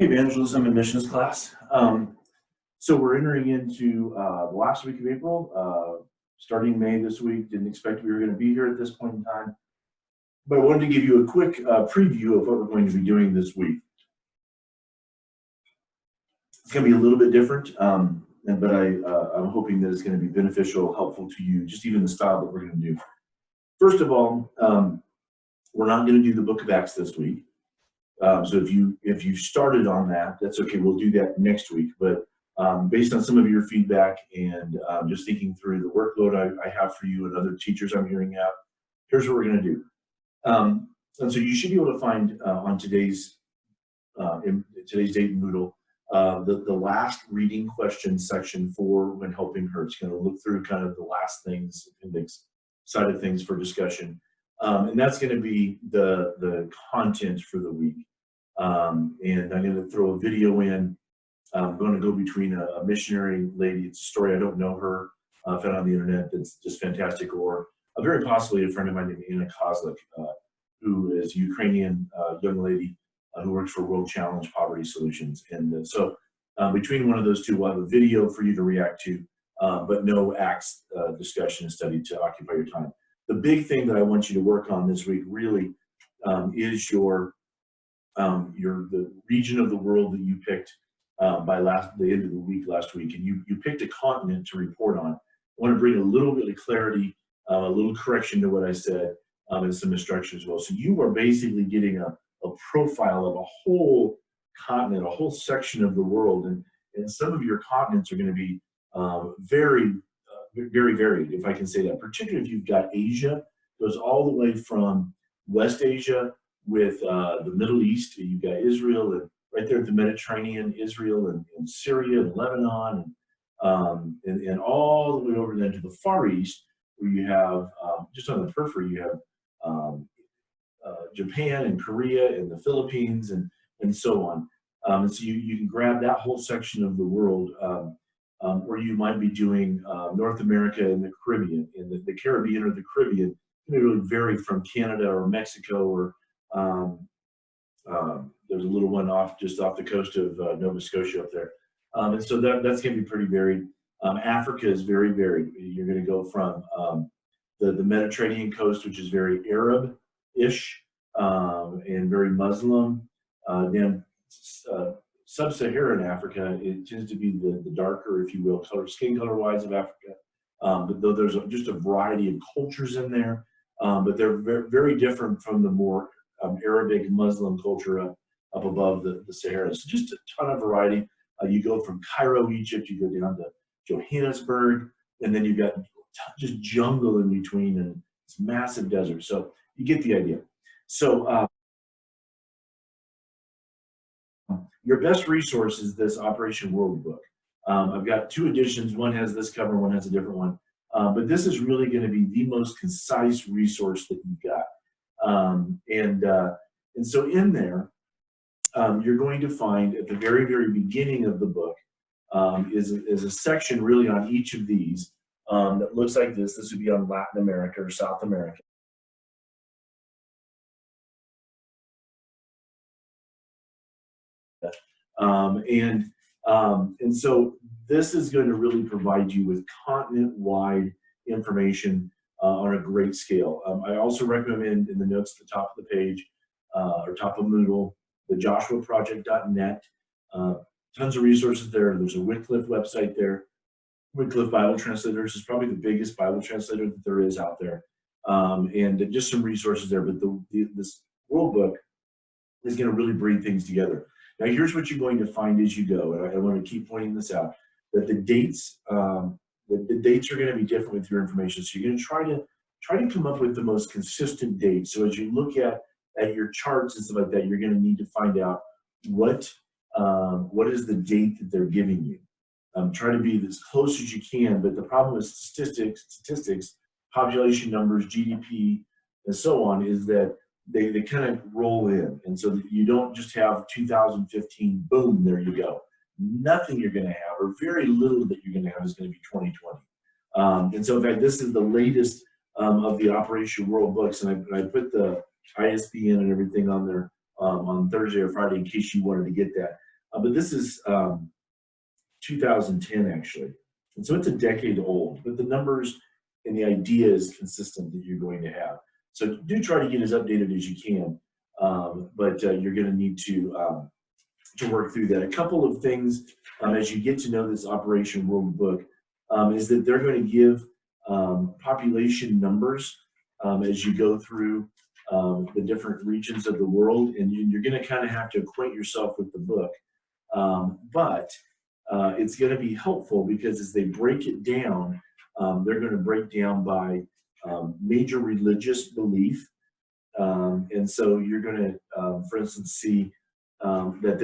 Evangelism and missions class. So we're entering into the last week of April, starting May this week. Didn't expect we were going to be here at this point in time, but I wanted to give you a quick preview of what we're going to be doing this week. It's going to be a little bit different, but I'm hoping that it's going to be beneficial, helpful to you, just even the style that we're going to do. First of all, we're not going to do the book of Acts this week. So if you started on that, that's okay. We'll do that next week. But based on some of your feedback and just thinking through the workload I have for you and other teachers I'm hearing out, here's what we're going to do. And so you should be able to find on today's date in Moodle the last reading question section for when helping her. It's going to look through kind of the last things, appendix side of things for discussion. And that's going to be the content for the week. And I'm going to throw a video in. I'm going to go between a missionary lady. It's a story, I don't know her, found on the internet that's just fantastic, or very possibly a friend of mine named Anna Kozlik, who is a Ukrainian young lady who works for World Challenge Poverty Solutions. And so between one of those two, we'll have a video for you to react to, but no Acts discussion and study to occupy your time. The big thing that I want you to work on this week really is the region of the world that you picked by the end of the week last week, and you picked a continent to report on. I want to bring a little bit of clarity, a little correction to what I said, and some instruction as well. So you are basically getting a profile of a whole continent, a whole section of the world, and some of your continents are going to be very varied, if I can say that. Particularly if you've got Asia, goes all the way from West Asia with the Middle East. You've got Israel, and right there at the Mediterranean, Israel and Syria and Lebanon, and all the way over then to the Far East, where you have, just on the periphery, you have Japan and Korea and the Philippines and so on. And so you can grab that whole section of the world, or you might be doing North America and the Caribbean. And the Caribbean or the Caribbean can really vary from Canada or Mexico, or there's a little one just off the coast of Nova Scotia up there. And so that's going to be pretty varied. Africa is very varied. You're going to go from the Mediterranean coast, which is very Arab-ish and very Muslim. Then Sub-Saharan Africa, it tends to be the darker, if you will, skin color-wise of Africa. But though there's just a variety of cultures in there, but they're very different from the more Arabic Muslim culture up above the Sahara. So just a ton of variety. You go from Cairo, Egypt, you go down to Johannesburg, and then you've got just jungle in between and this massive desert. So you get the idea. So your best resource is this Operation World book. I've got two editions. One has this cover, one has a different one. But this is really going to be the most concise resource that you've got. And so in there, you're going to find at the very, very beginning of the book is a section really on each of these that looks like this. This would be on Latin America or South America. And so this is going to really provide you with continent-wide information on a great scale. I also recommend in the notes at the top of the page or top of Moodle, the joshuaproject.net. Tons of resources there. There's a Wycliffe website there. Wycliffe Bible Translators is probably the biggest Bible translator that there is out there. And just some resources there. But this World Book is going to really bring things together. Now, here's what you're going to find as you go, and I want to keep pointing this out, that the dates are going to be different with your information. So you're going to try to come up with the most consistent dates. So as you look at your charts and stuff like that, you're going to need to find out what is the date that they're giving you. Try to be as close as you can, but the problem with statistics, population numbers, GDP, and so on, is that they kind of roll in. And so that you don't just have 2015, boom, there you go. Nothing you're going to have, or very little that you're going to have, is going to be 2020. And so in fact, this is the latest of the Operation World books, and I put the ISBN and everything on there on Thursday or Friday in case you wanted to get that. But this is 2010 actually. And so it's a decade old, but the numbers and the idea is consistent that you're going to have. So do try to get as updated as you can, but you're going to need to work through that. A couple of things as you get to know this Operation World Book is that they're going to give population numbers as you go through the different regions of the world, and you're going to kind of have to acquaint yourself with the book. But it's going to be helpful because as they break it down, they're going to break down by major religious belief. And so you're going to, for instance, see that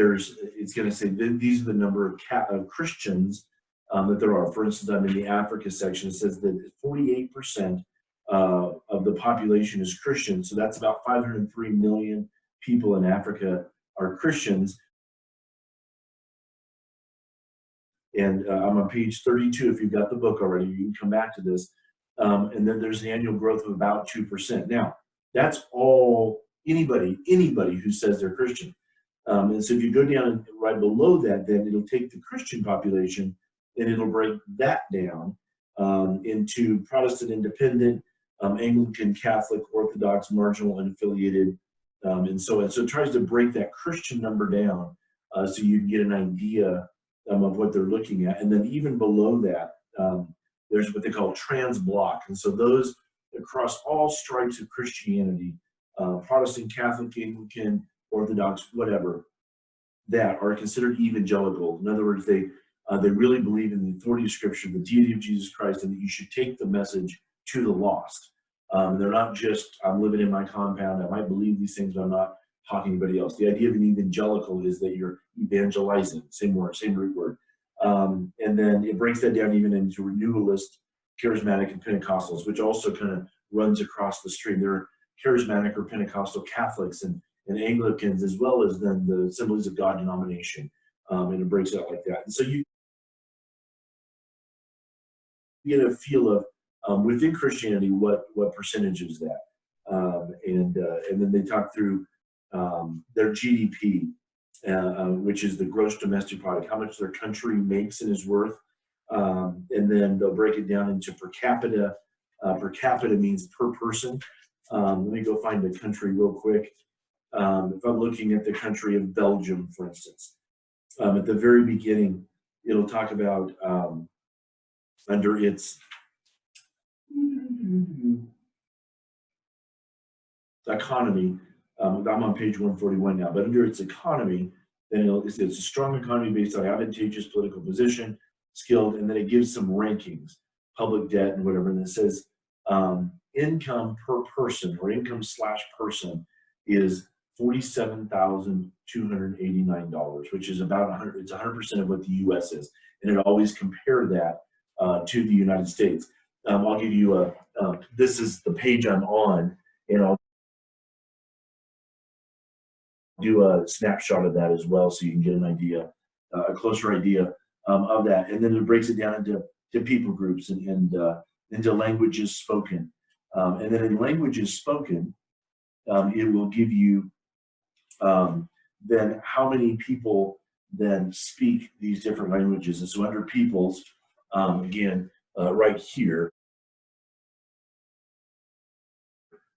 it's going to say these are the number of Christians that there are. For instance, I'm in the Africa section. It says that 48% of the population is Christian. So that's about 503 million people in Africa are Christians. And I'm on page 32. If you've got the book already, you can come back to this. And then there's an annual growth of about 2%. Now, that's all anybody who says they're Christian. And so if you go down right below that, then it'll take the Christian population and it'll break that down into Protestant, Independent, Anglican, Catholic, Orthodox, marginal, unaffiliated, and so on. So it tries to break that Christian number down so you can get an idea of what they're looking at. And then even below that, there's what they call trans-block. And so those across all stripes of Christianity, Protestant, Catholic, Anglican, Orthodox, whatever, that are considered evangelical. In other words, they really believe in the authority of Scripture, the deity of Jesus Christ, and that you should take the message to the lost. They're not just, I'm living in my compound, I might believe these things, but I'm not talking to anybody else. The idea of an evangelical is that you're evangelizing, same word, same root word. And then it breaks that down even into renewalist, charismatic, and Pentecostals, which also kind of runs across the stream. There are charismatic or Pentecostal Catholics and Anglicans, as well as then the Assemblies of God denomination, and it breaks out like that. And so you get a feel of within Christianity what percentage is that, and then they talk through their GDP, which is the gross domestic product, how much their country makes and is worth, and then they'll break it down into per capita. Per capita means per person. Let me go find the country real quick. If I'm looking at the country of Belgium, for instance, at the very beginning, it'll talk about under its economy. I'm on page 141 now, but under its economy, then it's a strong economy based on advantageous political position, skilled, and then it gives some rankings, public debt and whatever, and it says income per person or income / person is $47,289, which is about 100. It's 100% of what the U.S. is, and it always compare that to the United States. I'll give you this is the page I'm on, and I'll do a snapshot of that as well, so you can get an idea, a closer idea of that. And then it breaks it down into people groups and into languages spoken. And then in languages spoken, it will give you then how many people then speak these different languages. And so under peoples, again, right here,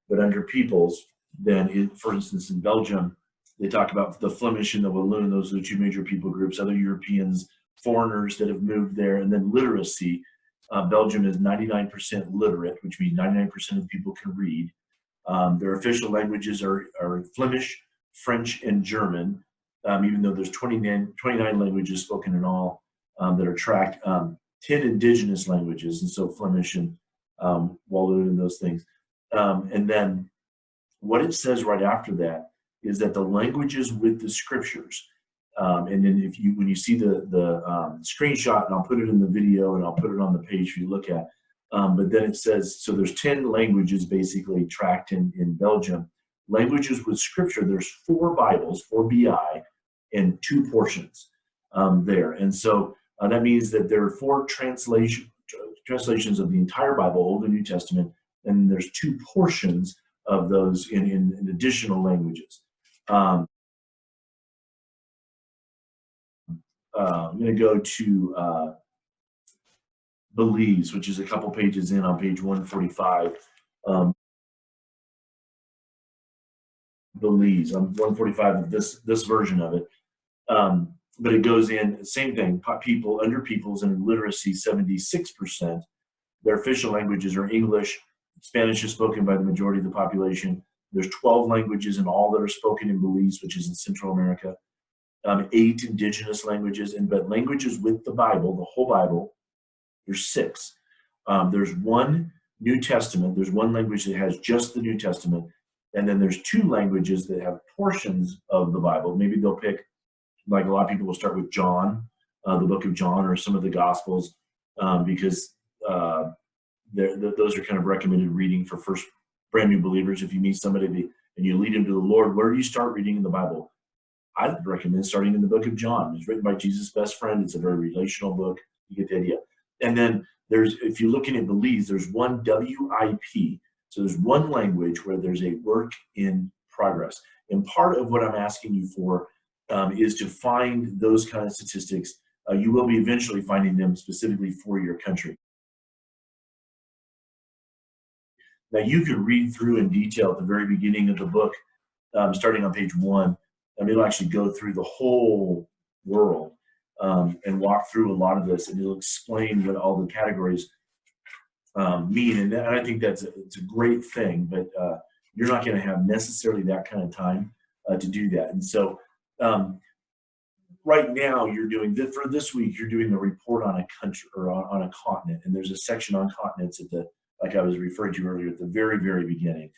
but under peoples, then for instance, in Belgium, they talk about the Flemish and the Walloon. Those are the two major people groups. Other Europeans, foreigners that have moved there, and then literacy. Belgium is 99% literate, which means 99% of people can read. Their official languages are Flemish, French, and German, even though there's 29 languages spoken in all that are tracked. 10 indigenous languages, and so Flemish and Walloon and those things. And then what it says right after that is that the languages with the scriptures, and then when you see the screenshot, and I'll put it in the video and I'll put it on the page for you to look at, but then it says, so there's 10 languages basically tracked in Belgium. Languages with scripture, there's 4 Bibles, 4 BI, and 2 portions there. And so that means that there are 4 translations of the entire Bible, Old and New Testament, and there's 2 portions of those in additional languages. I'm going to go to Belize, which is a couple pages in on page 145. Belize, on 145 of this version of it. But it goes in, same thing, people, under peoples and literacy, 76%. Their official languages are English. Spanish is spoken by the majority of the population. There's 12 languages in all that are spoken in Belize, which is in Central America. 8 indigenous languages, but languages with the Bible, the whole Bible, there's 6. There's one New Testament. There's one language that has just the New Testament. And then there's 2 languages that have portions of the Bible. Maybe they'll pick, like a lot of people will start with John, the book of John, or some of the Gospels, because those are kind of recommended reading for first brand new believers. If you meet somebody and you lead them to the Lord, where do you start reading in the Bible? I recommend starting in the book of John. It's written by Jesus' best friend. It's a very relational book. You get the idea. And then if you're looking at Belize, there's one WIP. So there's one language where there's a work in progress. And part of what I'm asking you for is to find those kind of statistics. You will be eventually finding them specifically for your country. Now, you could read through in detail at the very beginning of the book, starting on page 1. It'll actually go through the whole world and walk through a lot of this, and it'll explain what all the categories mean. And I think it's a great thing, but you're not going to have necessarily that kind of time to do that. And so right now, you're doing for this week, you're doing a report on a country or on a continent, and there's a section on continents like I was referring to earlier, at the very, very beginning.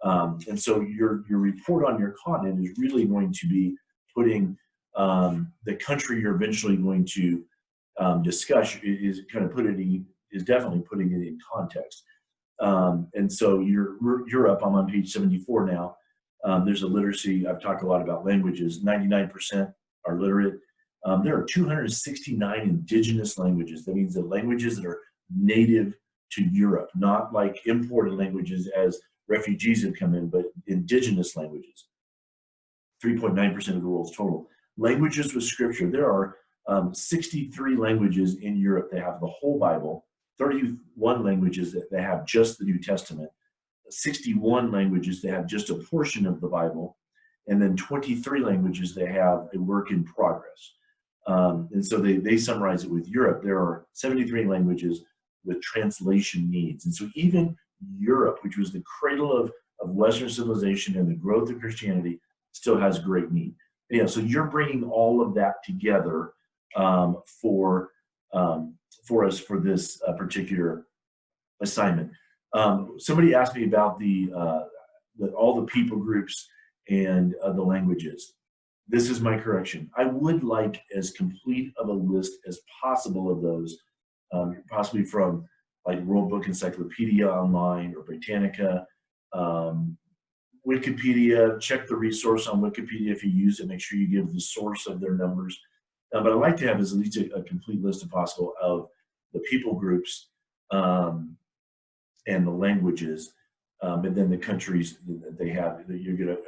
And so your report on your continent is really going to be putting the country you're eventually going to discuss is definitely putting it in context. And so Europe, I'm on page 74 now. There's a literacy. I've talked a lot about languages. 99% are literate. There are 269 indigenous languages. That means the languages that are native to Europe, not like imported languages as refugees have come in, but indigenous languages. 3.9% of the world's total. Languages with scripture. There are 63 languages in Europe that have the whole Bible, 31 languages that have just the New Testament, 61 languages that have just a portion of the Bible, and then 23 languages that have a work in progress. And so they summarize it with Europe. There are 73 languages with translation needs. And so even Europe, which was the cradle of Western civilization and the growth of Christianity, still has great need. Yeah, so you're bringing all of that together for us for this particular assignment. Somebody asked me about all the people groups and the languages. This is my correction. I would like as complete of a list as possible of those, possibly from like World Book Encyclopedia online or Britannica, Wikipedia. Check the resource on Wikipedia if you use it. Make sure you give the source of their numbers. But I'd like to have at least a complete list if possible of the people groups and the languages, and then the countries that they have. That you're going to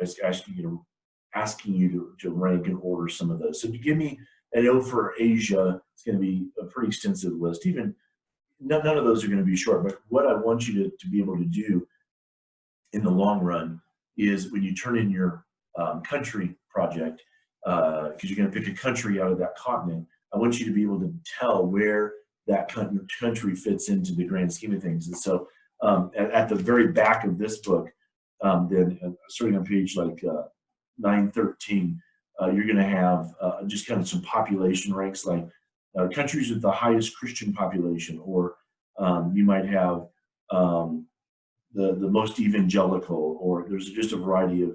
asking you to rank and order some of those. So to give me, I know for Asia, it's going to be a pretty extensive list. Even none of those are going to be short. But what I want you to be able to do in the long run is when you turn in your country project, because you're going to pick a country out of that continent, I want you to be able to tell where that country fits into the grand scheme of things. And so at the very back of this book, then starting on page 913, you're going to have just kind of some population ranks, like countries with the highest Christian population, or you might have the most evangelical, or there's just a variety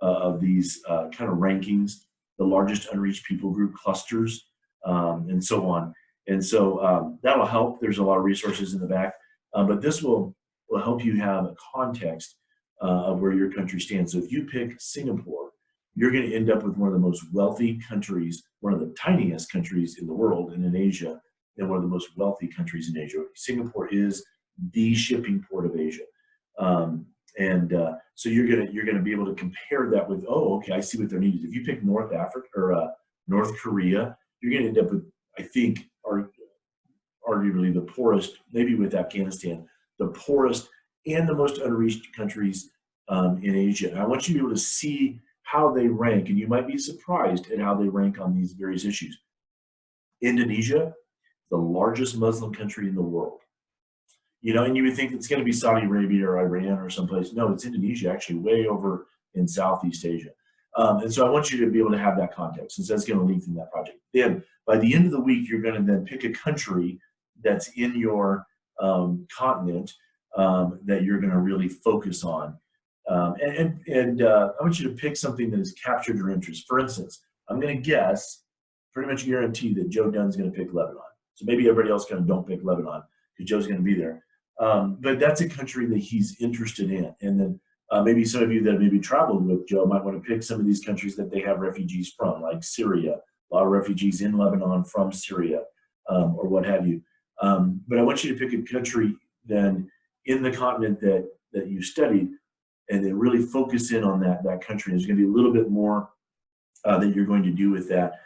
of these kind of rankings, the largest unreached people group clusters, and so on. And so that'll help. There's a lot of resources in the back, but this will help you have a context of where your country stands. So if you pick Singapore, you're going to end up with one of the most wealthy countries, one of the tiniest countries in the world and in Asia, and one of the most wealthy countries in Asia. Singapore is the shipping port of Asia. So you're gonna be able to compare that with, oh, okay, I see what their need is. If you pick North Africa or North Korea, you're going to end up with, I think, arguably the poorest, maybe with Afghanistan, the poorest and the most unreached countries in Asia. And I want you to be able to see how they rank, and you might be surprised at how they rank on these various issues. Indonesia, the largest Muslim country in the world. You know, and you would think it's going to be Saudi Arabia or Iran or someplace. No, it's Indonesia, actually, way over in Southeast Asia. And so I want you to be able to have that context, since that's going to lengthen that project. Then, by the end of the week, you're going to then pick a country that's in your continent that you're going to really focus on. And I want you to pick something that has captured your interest. For instance, I'm going to guess, pretty much guarantee, that Joe Dunn's going to pick Lebanon. So maybe everybody else kind of don't pick Lebanon because Joe's going to be there. But that's a country that he's interested in. And then maybe some of you that maybe traveled with Joe might want to pick some of these countries that they have refugees from, like Syria. A lot of refugees in Lebanon from Syria, or what have you. But I want you to pick a country then in the continent that you studied, and then really focus in on that country. There's going to be a little bit more that you're going to do with that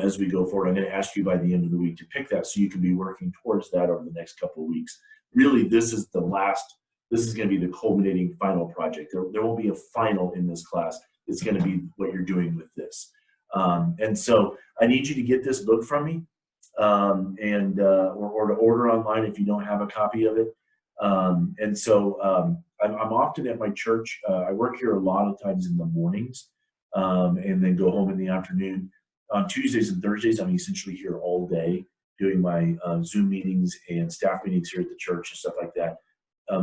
as we go forward. I'm going to ask you by the end of the week to pick that, so you can be working towards that over the next couple of weeks. Really, this is going to be the culminating final project. There won't be a final in this class. It's going to be what you're doing with this. And so I need you to get this book from me, or to order online if you don't have a copy of it. And so I'm often at my church. I work here a lot of times in the mornings, and then go home in the afternoon. On Tuesdays and Thursdays, I'm essentially here all day doing my Zoom meetings and staff meetings here at the church and stuff like that.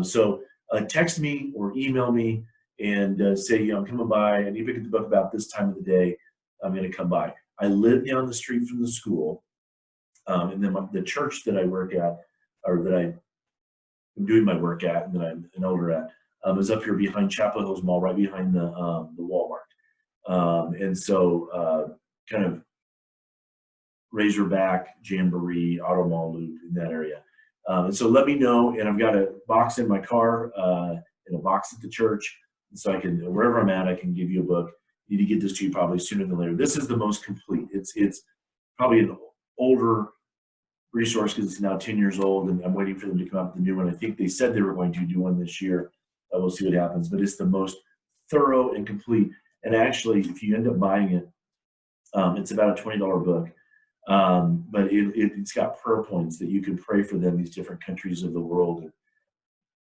So text me or email me and say, I'm coming by. I need to pick up the book about this time of the day. I'm going to come by. I live down the street from the school, and then the church that I work at, or that I'm doing my work at, and that I'm an elder at, is up here behind Chapel Hills Mall, right behind the Walmart. And so kind of Razorback, Jamboree, Auto Mall Loop in that area. And so let me know, and I've got a box in my car and a box at the church, so I can, wherever I'm at, I can give you a book. Need to get this to you probably sooner than later. This is the most complete. It's probably an older resource because it's now 10 years old, and I'm waiting for them to come out with the new one. I think they said they were going to do one this year. We'll see what happens, but it's the most thorough and complete. And actually, if you end up buying it, it's about a $20 book. But it's got prayer points that you can pray for them, these different countries of the world,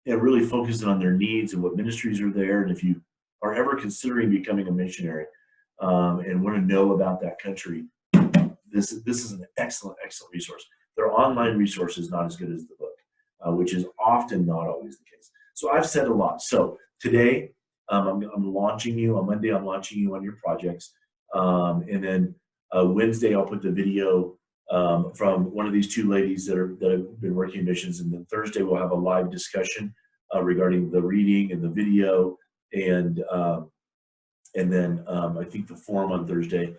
and really focusing on their needs and what ministries are there. And if you are ever considering becoming a missionary and want to know about that country, this is an excellent resource. Their online resource is not as good as the book, which is often not always the case. So I've said a lot. So today, I'm launching you on Monday. I'm launching you on your projects, and then Wednesday I'll put the video from one of these two ladies that have been working in missions, and then Thursday we'll have a live discussion regarding the reading and the video, and then I think the forum on Thursday,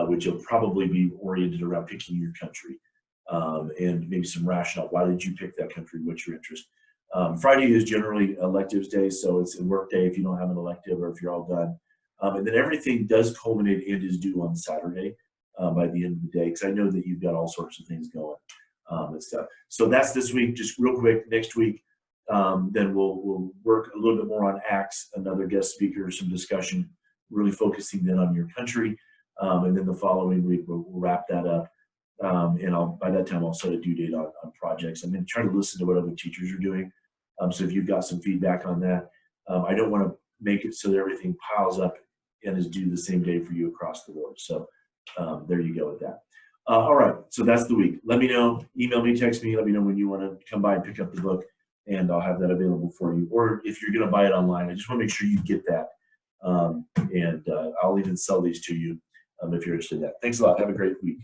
which will probably be oriented around picking your country and maybe some rationale. Why did you pick that country? What's your interest? Friday is generally electives day, so it's a work day if you don't have an elective or if you're all done. And then everything does culminate and is due on Saturday by the end of the day, because I know that you've got all sorts of things going and stuff. So that's this week. Just real quick, next week, then we'll work a little bit more on Acts, another guest speaker, some discussion, really focusing then on your country. And then the following week, we'll wrap that up. And by that time, I'll set a due date on projects. I'm going to try to listen to what other teachers are doing. So if you've got some feedback on that, I don't want to make it so that everything piles up and is due the same day for you across the board. So there you go with that. All right, so that's the week. Let me know, email me, text me, let me know when you want to come by and pick up the book, and I'll have that available for you. Or if you're going to buy it online, I just want to make sure you get that. And I'll even sell these to you if you're interested in that. Thanks a lot. Have a great week.